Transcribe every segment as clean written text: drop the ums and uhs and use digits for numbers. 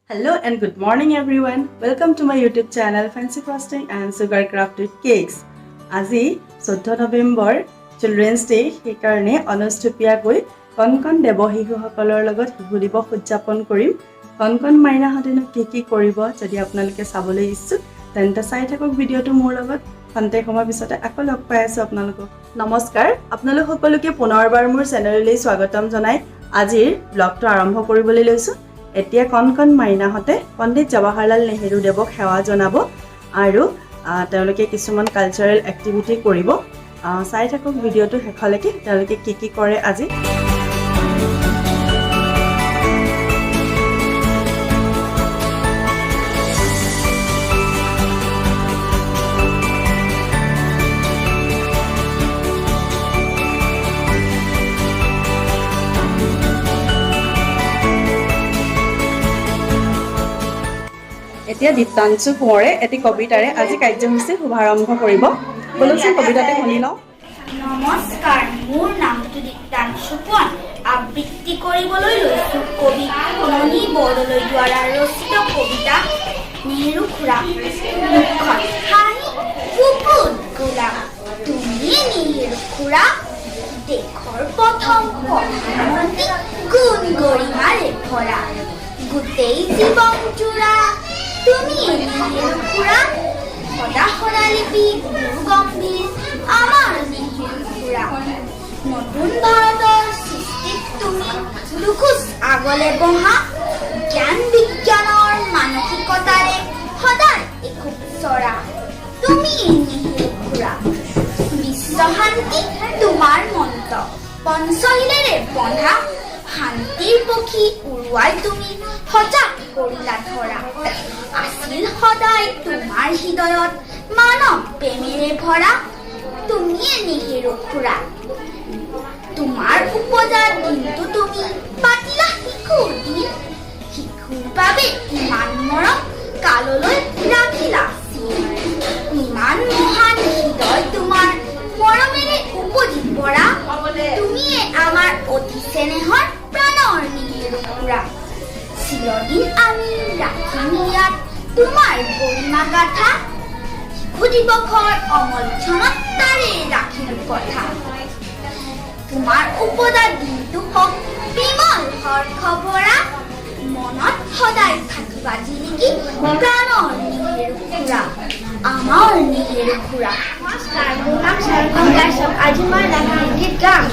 Hello and good morning everyone. Welcome to my YouTube channel Fancy Frosting and Sugar Crafted Cakes. আজি 14 November Children's Day সেইকাৰণে অনুষ্ঠিতভাৱে কনকন দেৱশিশুসকলৰ লগত শিশু দিৱস উদযাপন কৰিম। কনকন মাইনাহঁতেনো কি কৰিব যদি আপোনালোকে চাবলৈ ইচ্ছুক তেন্তে চাই থাকক ভিডিঅ'টো মোৰ লগত। খন্তেক সময়ৰ পিছতে আকৌ লগ পাই আছো আপোনালোকক। নমস্কাৰ, আপোনালোক সকলোকে পুনৰবাৰ মোৰ চেনেললৈ স্বাগতম জনাই আজিৰ ব্লগটো আৰম্ভ কৰিবলৈ লৈছো। এতিয়া কনকন মাইনাহঁতে পণ্ডিত জৱাহৰলাল নেহেৰু দেৱক সেৱা জনাব আৰু তেওঁলোকে কিছুমান কালচাৰেল এক্টিভিটি কৰিব। চাই থাকক ভিডিঅ'টো শেষলৈকে তেওঁলোকে কি কৰে আজি। এতিয়া দীপ্তাংশু কোঁৱৰে এটি কবিতাৰে আজি কাৰ্যসূচী শুভাৰম্ভ কৰিব। বলকচোন কবিতাটো শুনি লওঁ। নমস্কাৰ, মোৰ নামটো দীপ্তাংশু কোঁৱৰ। আবৃত্তি কৰিবলৈ লৈছো কবি পুৰণি বৰদলৈ দ্বাৰা ৰচিত কবিতা নেহেৰু খুৰা। মুখত হাঁহি বুকুত গোলাপ, তুমি নেহেৰু খুৰা দেশৰ প্ৰথম প্ৰধানমন্ত্ৰী, গুণ গৰিমাৰে ভৰা গোটেই জীৱন জোৰা তুমি নেহেৰু খুৰা, সদা সদালিপি গুৰু গম্ভীৰ আমাৰ নেহেৰু খুৰা। নতুন ভাৰতৰ সৃষ্টিত তুমি দুখোজ আগলে বহা, জ্ঞান বিজ্ঞানৰ মানসিকতাৰে সদায় একো চৰা তুমি নেহেৰু খুৰা। বিশ্ব শান্তি তোমাৰ মন্ত্ৰ, পঞ্চশীলেৰে বন্ধা শান্তিৰ পক্ষী উৰুৱাই তুমি সজাগ কৰিলা ধৰা। আছিল সদায় তোমাৰ হৃদয়ত মানৱ প্ৰেমেৰে ভৰা তুমিয়ে নেহেৰু খুৰা। তোমাৰ উপজাৰ দিনটো তুমি পাতিলা শিশুৰ দিন, শিশুৰ বাবে ইমান মৰম কাললৈ ৰাখিলা চিন। ইমান মহান হৃদয় তোমাৰ মৰমেৰে উপজি পৰা, তুমিয়ে আমাৰ অতি চেনেহৰ প্ৰাণৰ নেহেৰু খুৰা। চিৰদিন আমি ৰাখিম ইয়াত তোমাৰ গৰিমা গাথা, শিশু দিৱসৰ অমল ক্ষণত তাৰে ৰাখিম কথা। তোমাৰ উপদাৰ দিনটো হওক বিমল হৰ্ষ ভৰা, মনত সদায় থাকিবা জিলিকি প্ৰাণৰ নেহেৰু খুৰা, আমাৰ নেহেৰু খুৰা। নমস্কাৰ, মোৰ নাম চাৰুকন গাইছক। আজি মই নাটক গীত গাম।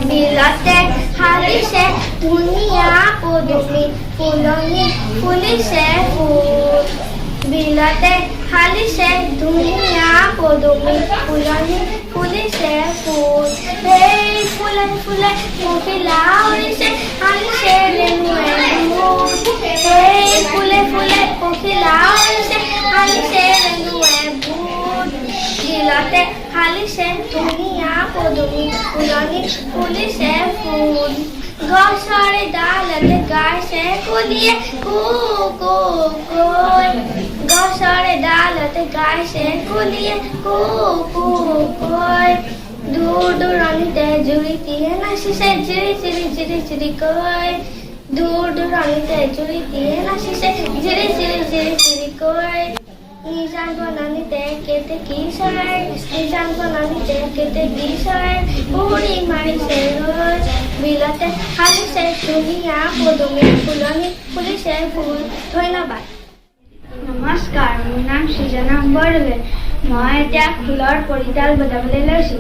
বিলতে হালিছে ধুনীয়া পদুমী, ফুলনি ফুলিছে ফুল। বিলতে হালিছে ধুনীয়া পদুমী, ফুলনি ফুলিছে ফুল। সেই ফুলে ফুলে পখিলা উৰিছে, হালিছে ৰেণুৱে ফুল। সেই ফুলে ফুলে পখিলা উৰিছে, হালিছে ৰেণুৱে ফুল। বিলতে হালিছে ধুনীয়া পদুমী, ফুলনি ফুলিছে ফুল। গছৰে ডালতে গাইছে কুলিয়ে কু কু কৈ, গছৰে ডালতে গাইছে কুলিয়ে কু কু কৈ। দূৰ দূৰণিতে জুৰিটিয়ে নাচিছে জিৰি জিৰি জিৰি জিৰি কৈ। দূৰ দূৰণিতে জুৰিটিয়ে নাচিছে জিৰি জিৰি জিৰি জিৰি কৈ। নিজান বনানীতে কেতেকী চৰাই, নিজান বনানীতে কেতেকী চৰাই উৰি মাৰিছে ৰৈ। বিলতে হালিছে ধুনীয়া পদুমী, ফুলনি ফুলিছে ফুল। ধন্যবাদ। নমস্কাৰ, মোৰ নাম সৃজনা বৰদলৈ। মই এতিয়া খোলৰ পৰিতাল বজাবলৈ লৈছো।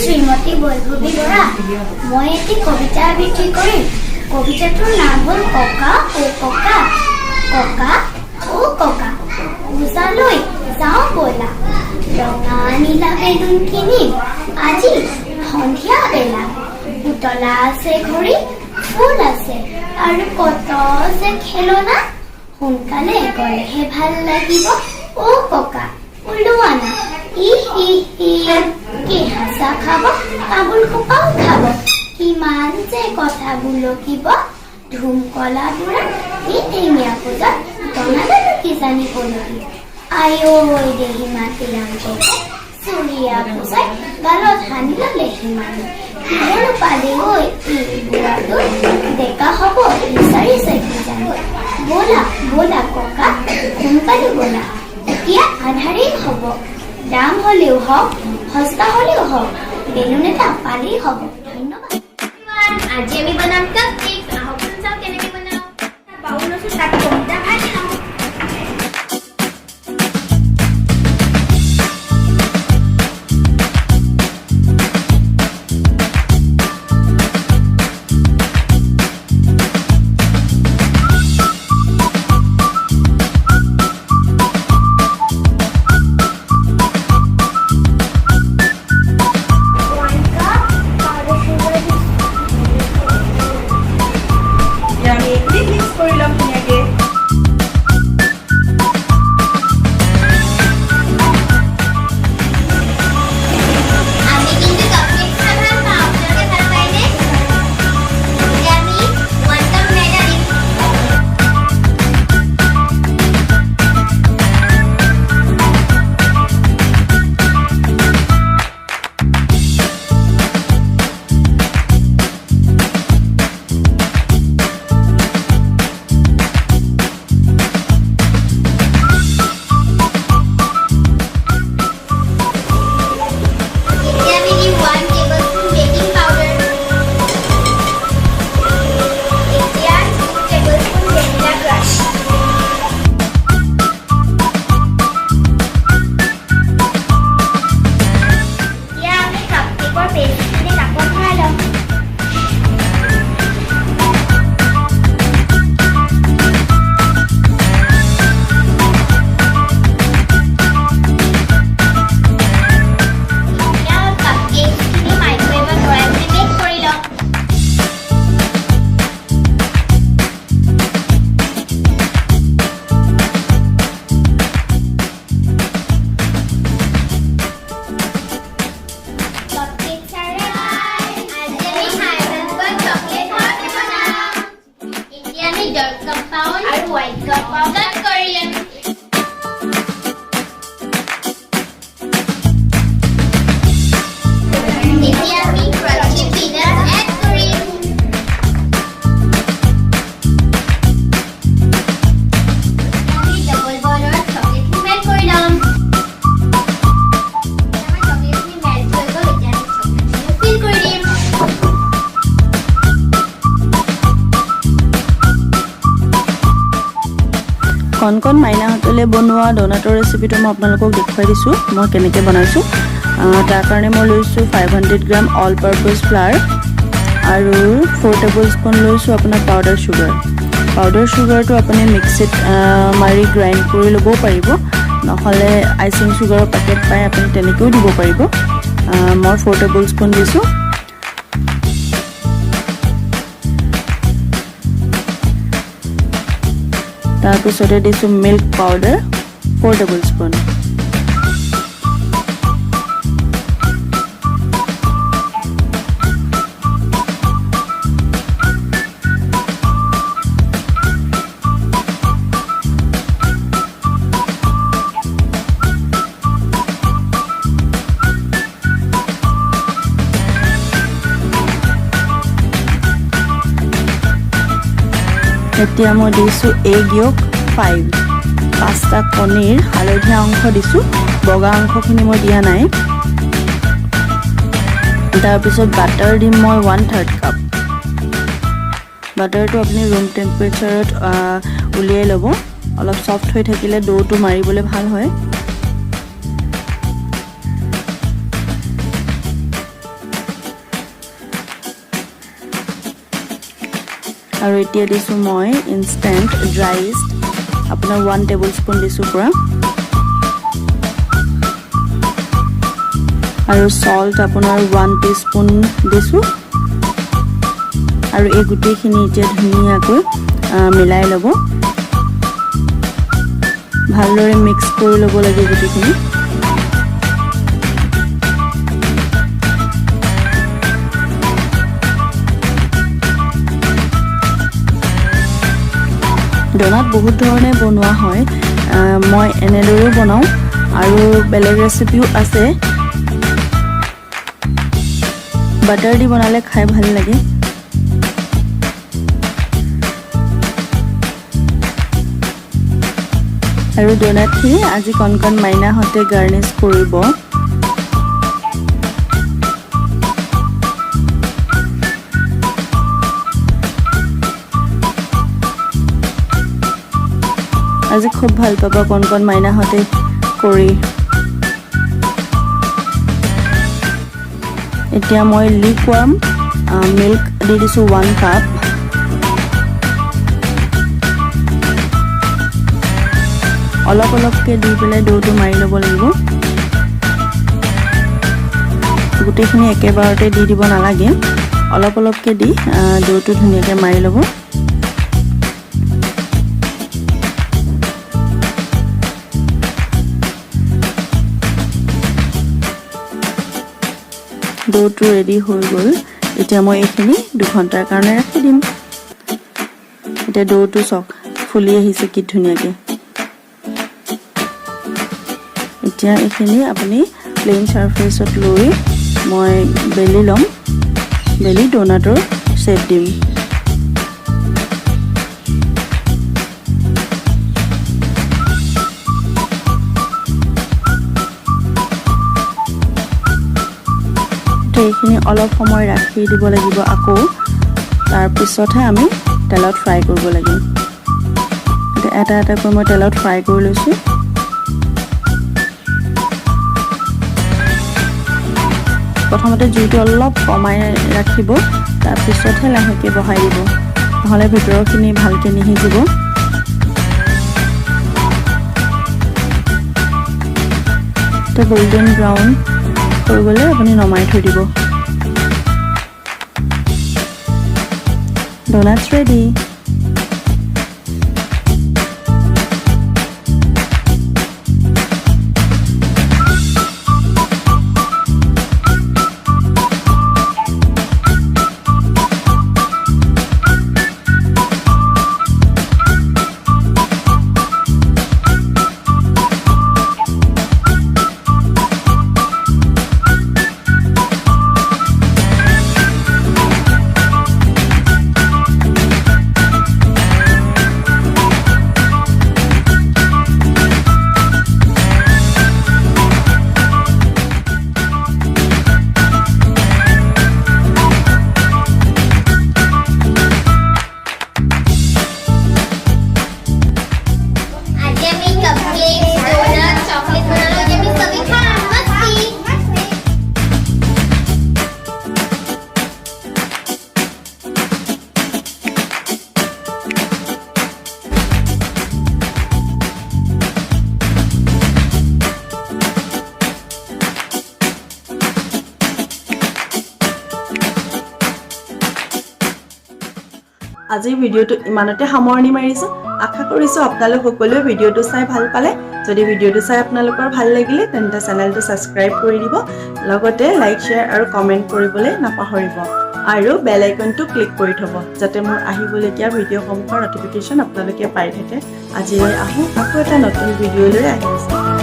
শ্ৰীমতী বৈভবী বৰা মই এটি কবিতা আবৃত্তি কৰিম কবিতাটোৰ নাম হ'ল ককা ও ককা ককা ও ককা পূজালৈ যাওঁ ব'লা ৰঙা নীলা বেলুন কিনিম আজি সন্ধিয়া বেলা পুতলা আছে ঘড়ী ফুল আছে আৰু কত যে খেলনা সোনকালে গ'লেহে ভাল লাগিব ও ককা ওলোৱা না কি হাঁচা খাব তামোল খোপাও খাব কিমান যে কথা বুলকিব ধুম কলা বুঢ়া এই টেঙীয়া পূজাত জনালে কি জানি পলকি আইঐ দেহি মাতি ৰাংকে চুৰিয়া পূজাই গালত সানি ল'লে সিমানে কিয়নো পালে ঐ এই বুঢ়াটো ডেকা হ'ব বিচাৰিছে কি জানো ব'লা ব'লা ককা সোনকালে ব'লা এতিয়া আন্ধাৰেই হ'ব দাম হ'লেও হওক সস্তা হ'লেও হওক বেলুন এটা পালেই হ'ব ধন্যবাদ আজি আমি বনাম কাপ কেক আহকচোন চাওঁ কেনেকে বনাওঁ বাউল লৈছোঁ তাত কবিতা ভাজি লওঁ আমি এইখিনি মিক্স কৰি ল'ম ধুনীয়াকৈ পাউডাৰ কৰিম এতিয়া আমি ক্ৰাঞ্চি পিনাট এড কৰিম আমি ডাবল বইলাৰত চকলেট মেল্ট কৰি ল'ম আমাৰ চকলেট মেল্ট হৈ গ'ল এতিয়া আমি চকলেট ফিল কৰি দিম কণ মাইনাহঁতলে বনোৱা ডোনাটৰ ৰেচিপিটো মই আপোনালোকক দেখুৱাই দিছোঁ মই কেনেকৈ বনাইছোঁ তাৰ কাৰণে মই লৈছোঁ 500 গ্ৰাম অল পাৰ্পজ ফ্লাৰ আৰু 4 টেবুল স্পুন লৈছোঁ আপোনাৰ পাউডাৰ চুগাৰটো আপুনি মিক্সিত মাৰি গ্ৰাইণ্ড কৰি ল'বও পাৰিব নহ'লে আইচিং চুগাৰৰ পেকেট পাই আপুনি তেনেকৈও দিব পাৰিব মই 4 টেবুল স্পুন দিছোঁ তাৰপিছতে দিছোঁ মিল্ক পাউডাৰ 4 টেবুল স্পুন এতিয়া মই দিছোঁ এগ য়ক 5টা কণীৰ হালধীয়া অংশ দিছোঁ বগা অংশখিনি মই দিয়া নাই তাৰপিছত বাটাৰ দিম মই 1/3 কাপ বাটাৰটো আপুনি ৰুম টেম্পাৰেচাৰত উলিয়াই ল'ব অলপ সফ্ট হৈ থাকিলে ডোটো মাৰিবলৈ ভাল হয় আৰু এতিয়া দিছোঁ মই ইনষ্টেণ্ট ড্ৰাই ইষ্ট আপোনাৰ 1 টেবুল স্পুন দিছোঁ পৰা আৰু সল্ট আপোনাৰ 1 টিস্পুন দিছোঁ আৰু এই গোটেইখিনি এতিয়া ধুনীয়াকৈ মিলাই ল'ব ভালদৰে মিক্স কৰি ল'ব লাগে গোটেইখিনি ডোনাট বহুত ধৰণে বনোৱা হয় মই এনেদৰেও বনাওঁ আৰু বেলেগ ৰেচিপিও আছে বাটাৰ দি বনালে খাই ভাল লাগে আৰু ডোনাটখিনি আজি কণ মাইনাহঁতে গাৰ্নিছ কৰিব আজি খুব ভাল পাব কণ মাইনাহঁতে কৰি এতিয়া মই লিকৱাৰ্ম মিল্ক দি দিছোঁ 1 কাপ অলপকৈ দি পেলাই ডোটো মাৰি ল'ব লাগিব গোটেইখিনি একেবাৰতে দি দিব নালাগে অলপকৈ দি ডোটো ধুনীয়াকৈ মাৰি ল'ব ডোটো ৰেডি হৈ গ'ল এতিয়া মই এইখিনি 2 ঘণ্টাৰ কাৰণে ৰাখি দিম এতিয়া ডোটো চক ফুলি আহিছে কি ধুনীয়াকৈ এতিয়া এইখিনি আপুনি প্লেইন সাৰফেচত লৈ মই বেলি ল'ম বেলি ডোনাটৰ শ্বেপ দিম এইখিনি অলপ সময় ৰাখি দিব লাগিব আকৌ তাৰপিছতহে আমি তেলত ফ্ৰাই কৰিব লাগিব এটা মই তেলত ফ্ৰাই কৰি লৈছোঁ প্ৰথমতে জুইটো অলপ কমাই ৰাখিব তাৰপিছতহে লাহেকৈ বহাই দিব নহ'লে ভিতৰখিনি ভালকৈ নিসিজিব তো গোল্ডেন ব্ৰাউন হৈ গ'লে আপুনি নমাই থৈ দিব ডোনাটছ ৰেডি আজিৰ ভিডিঅ'টো ইমানতে সামৰণি মাৰিছোঁ আশা কৰিছোঁ আপোনালোক সকলোৱে ভিডিঅ'টো চাই ভাল পালে যদি ভিডিঅ'টো চাই আপোনালোকৰ ভাল লাগিলে তেন্তে চেনেলটো ছাবস্ক্ৰাইব কৰি দিব লগতে লাইক শ্বেয়াৰ আৰু কমেণ্ট কৰিবলৈ নাপাহৰিব আৰু বেল আইকনটো ক্লিক কৰি থ'ব যাতে মোৰ আহিবলগীয়া ভিডিঅ'সমূহৰ নটিফিকেশ্যন আপোনালোকে পাই থাকে আজিলৈ আহোঁ আকৌ এটা নতুন ভিডিঅ'লৈ আহি আছোঁ